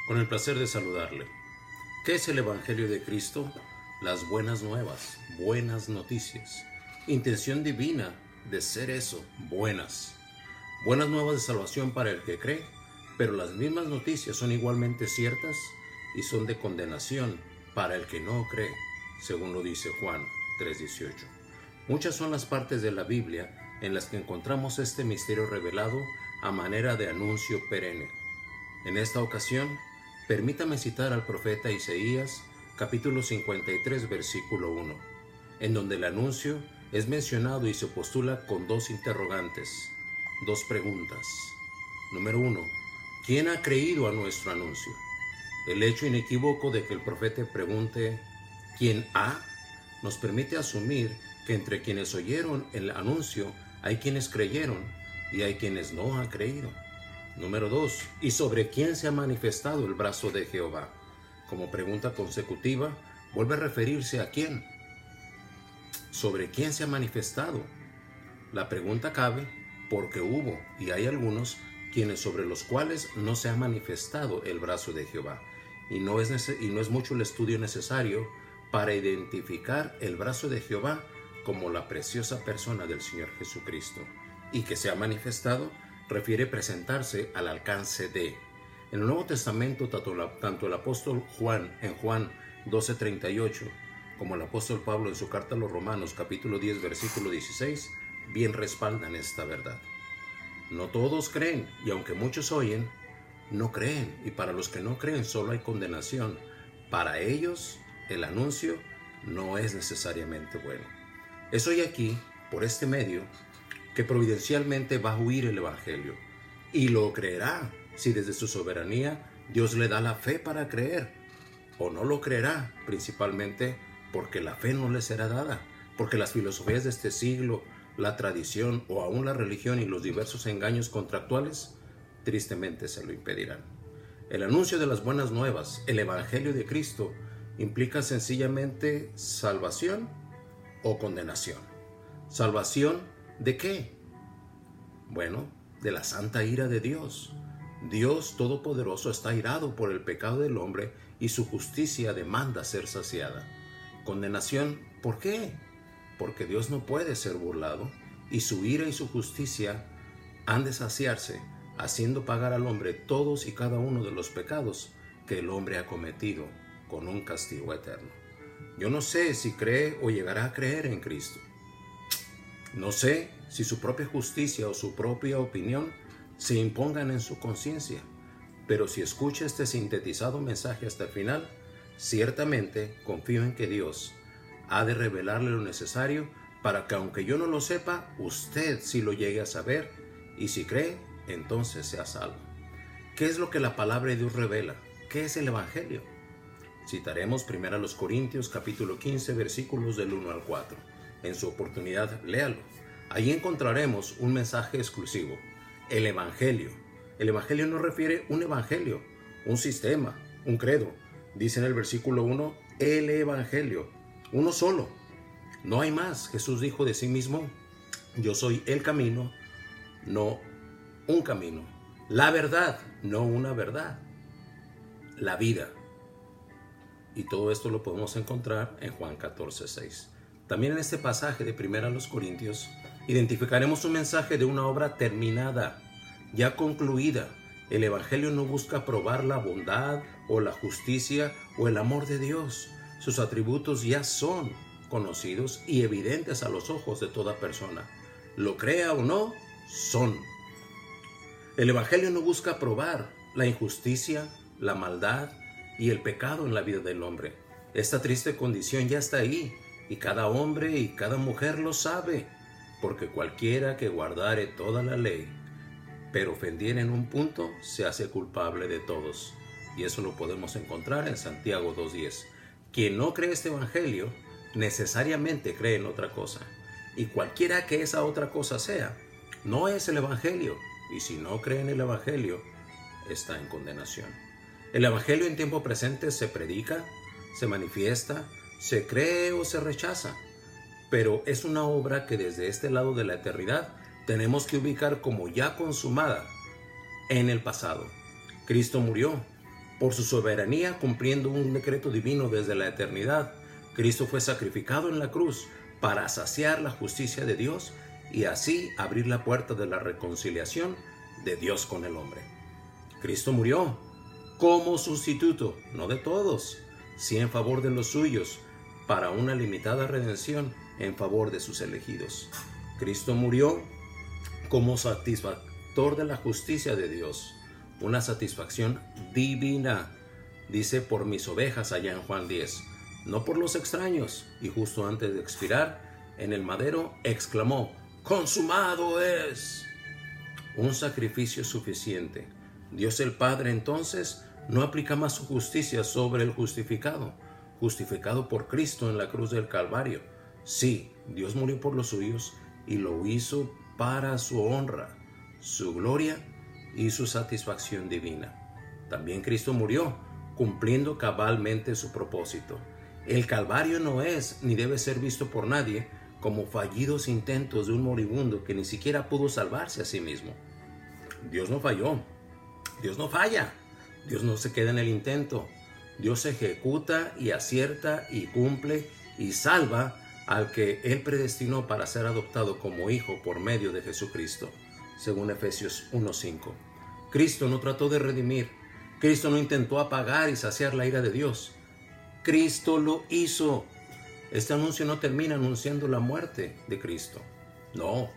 Con el placer de saludarle. ¿Qué es el Evangelio de Cristo? Las buenas nuevas, buenas noticias. Intención divina de ser eso, buenas. Buenas nuevas de salvación para el que cree, pero las mismas noticias son igualmente ciertas y son de condenación para el que no cree, según lo dice Juan 3:18. Muchas son las partes de la Biblia en las que encontramos este misterio revelado a manera de anuncio perenne. En esta ocasión, permítame citar al profeta Isaías, capítulo 53, versículo 1, en donde el anuncio es mencionado y se postula con dos interrogantes, dos preguntas. Número 1. ¿Quién ha creído a nuestro anuncio? El hecho inequívoco de que el profeta pregunte ¿quién ha? Nos permite asumir que entre quienes oyeron el anuncio hay quienes creyeron y hay quienes no han creído. Número 2. ¿Y sobre quién se ha manifestado el brazo de Jehová? Como pregunta consecutiva, vuelve a referirse a quién. ¿Sobre quién se ha manifestado? La pregunta cabe porque hubo y hay algunos quienes sobre los cuales no se ha manifestado el brazo de Jehová. Y no es mucho el estudio necesario para identificar el brazo de Jehová como la preciosa persona del Señor Jesucristo. Y que se ha manifestado refiere presentarse al alcance de. En el Nuevo Testamento, tanto el apóstol Juan en Juan 12:38 como el apóstol Pablo en su carta a los Romanos capítulo 10 versículo 16 bien respaldan esta verdad. No todos creen, y aunque muchos oyen, no creen, y para los que no creen solo hay condenación. Para ellos el anuncio no es necesariamente bueno. Es hoy aquí, por este medio, que providencialmente va a huir el Evangelio, y lo creerá si desde su soberanía Dios le da la fe para creer, o no lo creerá, principalmente porque la fe no le será dada, porque las filosofías de este siglo, la tradición o aún la religión y los diversos engaños contractuales tristemente se lo impedirán. El anuncio de las buenas nuevas, el Evangelio de Cristo, implica sencillamente salvación o condenación. ¿Salvación de qué? Bueno, de la santa ira de Dios. Dios Todopoderoso está irado por el pecado del hombre y su justicia demanda ser saciada. Condenación, ¿por qué? Porque Dios no puede ser burlado y su ira y su justicia han de saciarse, haciendo pagar al hombre todos y cada uno de los pecados que el hombre ha cometido con un castigo eterno. Yo no sé si cree o llegará a creer en Cristo. No sé si su propia justicia o su propia opinión se impongan en su conciencia, pero si escucha este sintetizado mensaje hasta el final, ciertamente confío en que Dios ha de revelarle lo necesario para que, aunque yo no lo sepa, usted sí lo llegue a saber, y si cree, entonces sea salvo. ¿Qué es lo que la palabra de Dios revela? ¿Qué es el Evangelio? Citaremos 1 Corintios capítulo 15 versículos del 1 al 4. En su oportunidad, léalo. Ahí encontraremos un mensaje exclusivo, el Evangelio. El Evangelio no refiere un evangelio, un sistema, un credo. Dice en el versículo 1, el Evangelio, uno solo. No hay más. Jesús dijo de sí mismo, yo soy el camino, no un camino. La verdad, no una verdad. La vida. Y todo esto lo podemos encontrar en Juan 14:6. También en este pasaje de 1 Corintios identificaremos un mensaje de una obra terminada, ya concluida. El Evangelio no busca probar la bondad o la justicia o el amor de Dios. Sus atributos ya son conocidos y evidentes a los ojos de toda persona. Lo crea o no, son. El Evangelio no busca probar la injusticia, la maldad y el pecado en la vida del hombre. Esta triste condición ya está ahí, y cada hombre y cada mujer lo sabe, porque cualquiera que guardare toda la ley, pero ofendiera en un punto, se hace culpable de todos. Y eso lo podemos encontrar en Santiago 2:10. Quien no cree este Evangelio, necesariamente cree en otra cosa. Y cualquiera que esa otra cosa sea, no es el Evangelio. Y si no cree en el Evangelio, está en condenación. El Evangelio en tiempo presente se predica, se manifiesta, se cree o se rechaza. Pero es una obra que desde este lado de la eternidad tenemos que ubicar como ya consumada en el pasado. Cristo murió, Por su soberanía, cumpliendo un decreto divino desde la eternidad, Cristo fue sacrificado en la cruz para saciar la justicia de Dios y así abrir la puerta de la reconciliación de Dios con el hombre. Cristo murió como sustituto, no de todos, sí en favor de los suyos, para una limitada redención en favor de sus elegidos. Cristo murió como satisfactor de la justicia de Dios, una satisfacción divina, dice, por mis ovejas allá en Juan 10, no por los extraños, y justo antes de expirar en el madero exclamó: consumado es. Un sacrificio suficiente. Dios el Padre entonces no aplica más su justicia sobre el justificado por Cristo en la cruz del Calvario. Sí, Dios murió por los suyos y lo hizo para su honra, su gloria y su satisfacción divina. También Cristo murió cumpliendo cabalmente su propósito. El Calvario no es ni debe ser visto por nadie como fallidos intentos de un moribundo que ni siquiera pudo salvarse a sí mismo. Dios no falló, Dios no falla, Dios no se queda en el intento. Dios ejecuta y acierta y cumple y salva al que Él predestinó para ser adoptado como hijo por medio de Jesucristo, según Efesios 1:5. Cristo no trató de redimir, Cristo no intentó apagar y saciar la ira de Dios. Cristo lo hizo. Este anuncio no termina anunciando la muerte de Cristo. No,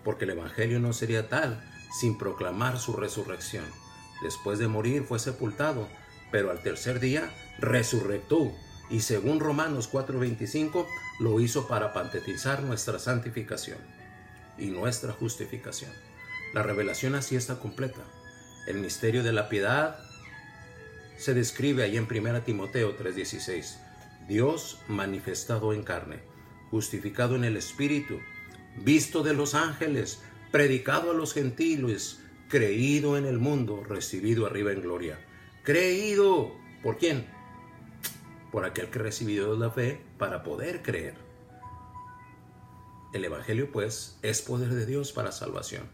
porque el Evangelio no sería tal sin proclamar su resurrección. Después de morir fue sepultado, pero al tercer día resurrectó. Y según Romanos 4:25, lo hizo para patentizar nuestra santificación y nuestra justificación. La revelación así está completa. El misterio de la piedad se describe ahí en 1 Timoteo 3:16. Dios manifestado en carne, justificado en el Espíritu, visto de los ángeles, predicado a los gentiles, creído en el mundo, recibido arriba en gloria. Creído. ¿Por quién? Por aquel que recibió la fe para poder creer. El Evangelio, pues, es poder de Dios para salvación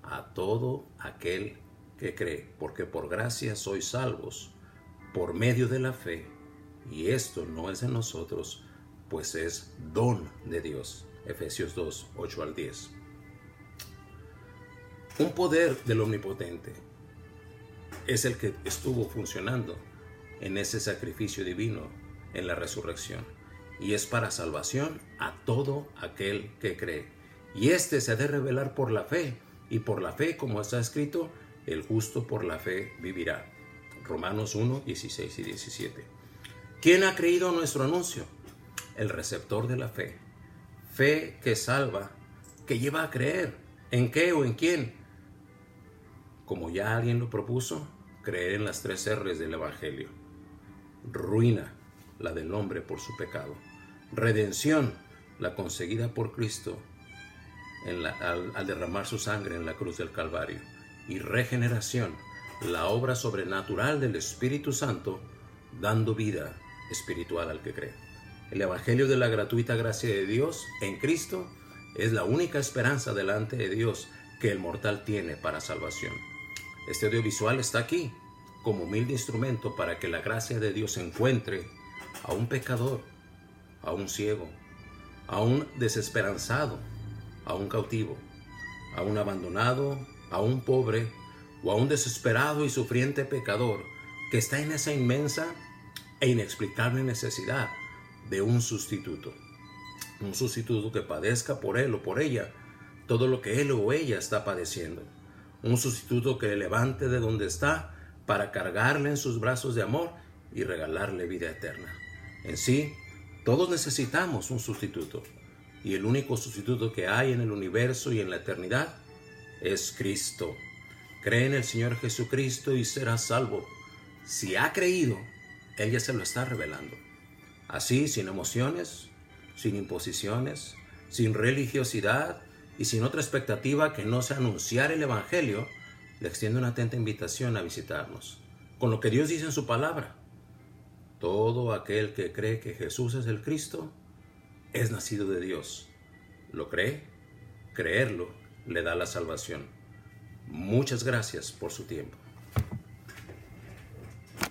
a todo aquel que cree, porque por gracia sois salvos por medio de la fe, y esto no es de nosotros, pues es don de Dios. Efesios 2:8-10. Un poder del Omnipotente es el que estuvo funcionando en ese sacrificio divino en la resurrección, y es para salvación a todo aquel que cree. Y este se ha de revelar por la fe, y por la fe, como está escrito, el justo por la fe vivirá. Romanos 1:16-17. ¿Quién ha creído nuestro anuncio? El receptor de la fe. Fe que salva, que lleva a creer. ¿En qué o en quién? Como ya alguien lo propuso, creer en las 3 R's del Evangelio. Ruina, la del hombre por su pecado. Redención, la conseguida por Cristo al derramar su sangre en la cruz del Calvario. Y regeneración, la obra sobrenatural del Espíritu Santo, dando vida espiritual al que cree. El Evangelio de la gratuita gracia de Dios en Cristo es la única esperanza delante de Dios que el mortal tiene para salvación. Este audiovisual está aquí como humilde instrumento para que la gracia de Dios encuentre a un pecador, a un ciego, a un desesperanzado, a un cautivo, a un abandonado, a un pobre o a un desesperado y sufriente pecador que está en esa inmensa e inexplicable necesidad de un sustituto que padezca por él o por ella todo lo que él o ella está padeciendo, un sustituto que le levante de donde está para cargarle en sus brazos de amor y regalarle vida eterna. En sí, todos necesitamos un sustituto, y el único sustituto que hay en el universo y en la eternidad es Cristo. Cree en el Señor Jesucristo y serás salvo. Si ha creído, Él ya se lo está revelando. Así, sin emociones, sin imposiciones, sin religiosidad y sin otra expectativa que no sea anunciar el Evangelio, le extiendo una atenta invitación a visitarnos. Con lo que Dios dice en su palabra: todo aquel que cree que Jesús es el Cristo es nacido de Dios. ¿Lo cree? Creerlo le da la salvación. Muchas gracias por su tiempo.